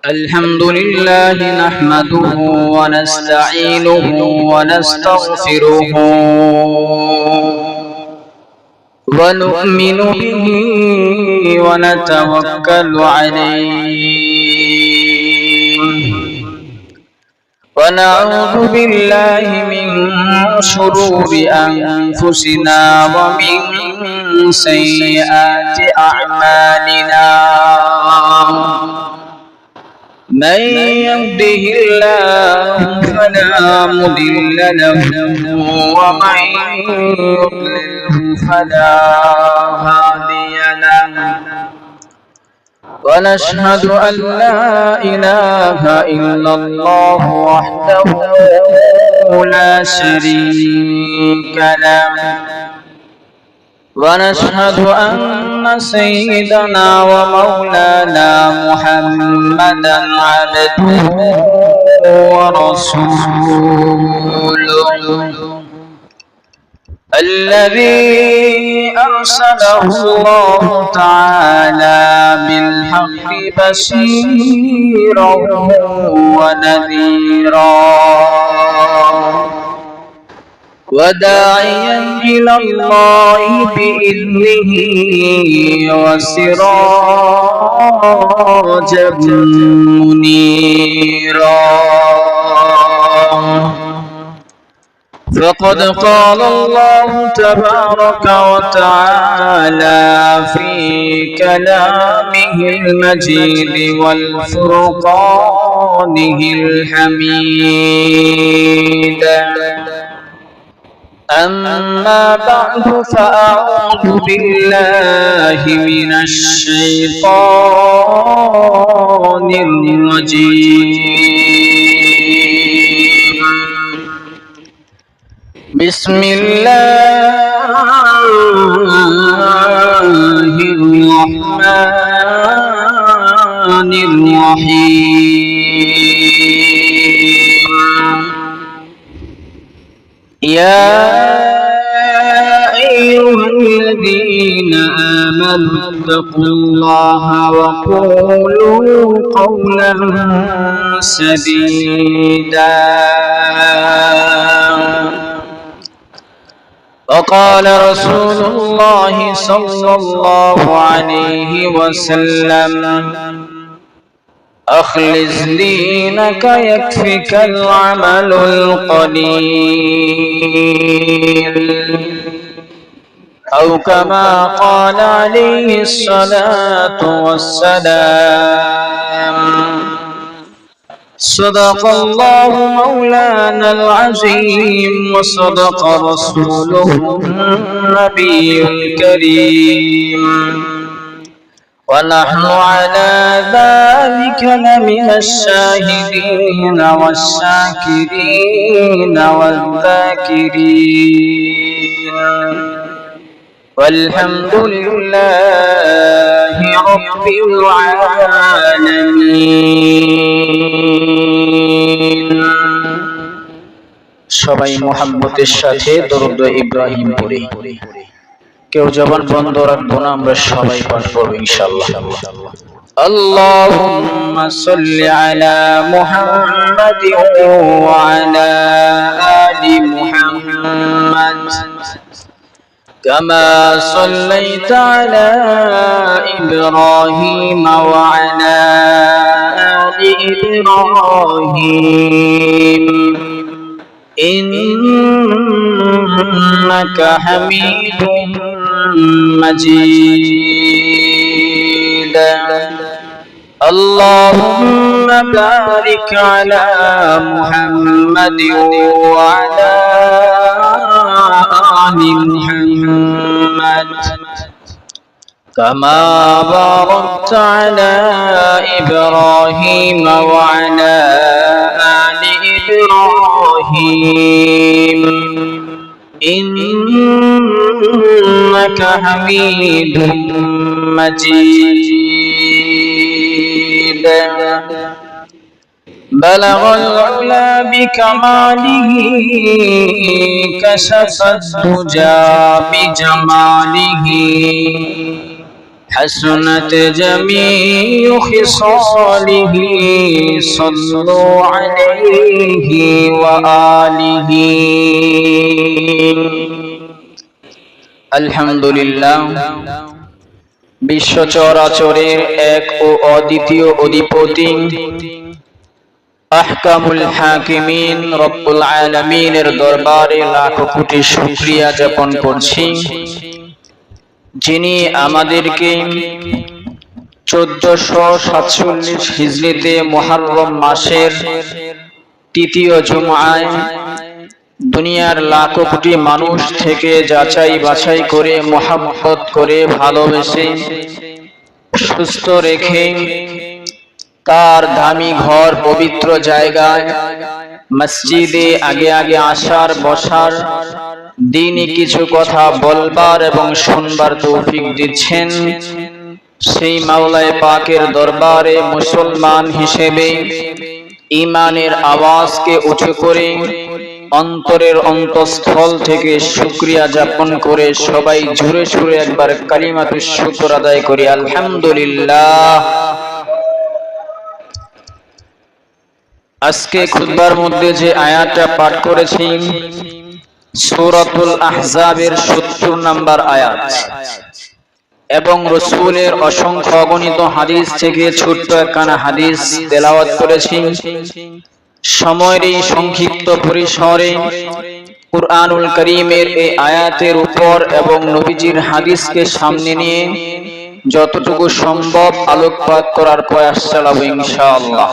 الحمد لله نحمده ونستعينه ونستغفره ونؤمن به ونتوكل عليه ونعوذ بالله من شرور أنفسنا ومن سيئات أعمالنا من يهده الله فلا مضل له ومن يضلله فلا هادي له ونشهد أن لا إله إلا الله وحده لا شريك له ونشهد أن سيدنا ومولانا محمدا عبده ورسوله الذي أرسله الله تعالى بالحق بشيرا ونذيرا وداعيا إلى الله بإذنه وسراجا منيرا فقد قال الله تبارك وتعالى في كلامه المجيد والفرقانه الحميد أما بعد فأعوذ بالله من الشيطان الرجيم بسم الله الرحمن الرحيم يا أيها الذين آمنوا اتقوا الله وقولوا قولا سديدا وقال رسول الله صلى الله عليه وسلم أخلص دينك يكفك العمل القليل أو كما قال عليه الصلاة والسلام صدق الله مولانا العظيم وصدق رسوله النبي الكريم ونحن على ذلك لمن الشاهدين والشاكرين والذاكرين والحمد لله رب العالمين সবাই মুহাম্মদের সাথে দরুদ ইব্রাহিম পড়ি কেউ জবান বন্ধ রাখবো না আমরা সবাই পাঠ করব ইনশাআল্লাহ আল্লাহুম্মা সাল্লি আলা মুহাম্মাদিন ওয়া আলা আলি মুহাম্মাদ কামা সাল্লাইতা আলা ইব্রাহিম ওয়া আলা আলি ইব্রাহিম إنك حميد مجيد اللهم بارك على محمد وعلى آل محمد كما باركت على إبراهيم وعلى آل إبراهيم إنك حميد مجيد بلغ العلا بكماله كشف الدجى بجماله حسنت جميع خصاله صلوا عليه وآله আলহামদুলিল্লাহ। বিশ্ব চরাচরের এক ও অদ্বিতীয় অধিপতি আহকামুল হাকিমিন রব্বুল আলামিনের দরবারে লাখো কোটি শুকরিয়া জ্ঞাপন করছি, যিনি আমাদেরকে 1447 হিজরিতে মুহররম মাসের তৃতীয় জুমআয় দুনিয়ার লাখো কোটি মানুষ থেকে যাচাই বাছাই করে মোহাব্বত করে ভালোবেসে সুস্থ রেখে তার দামি ঘর পবিত্র জায়গায় মসজিদে আগে আগে আসার বসার দ্বীনি কিছু কথা বলবার এবং শুনবার তৌফিক দিচ্ছেন। সেই মাওলায়ে পাকের দরবারে মুসলমান হিসেবে ঈমানের আওয়াজকে উঁচু করে অন্তরের অন্তঃস্থল থেকে শুকরিয়া জ্ঞাপন করে সবাই জোরে সুরে একবার কালিমাতুশ শুকর আদায় করি, আলহামদুলিল্লাহ। আজকে খুতবার মধ্যে যে আয়াতটা পাঠ করেছি সূরাতুল আহজাবের 70 নম্বর আয়াত, এবং রাসূলের অসংখ্য অগণিত হাদিস থেকে ছোট্ট একখানা হাদিস তেলাওয়াত করেছি। সময়ের এই সংক্ষিপ্ত পরিসরে কুরআনুল কারীমের এই আয়াতের উপর এবং নবীজির হাদিসকে সামনে নিয়ে যতটুকু সম্ভব আলোকপাত করার প্রয়াস চালাবো ইনশাআল্লাহ।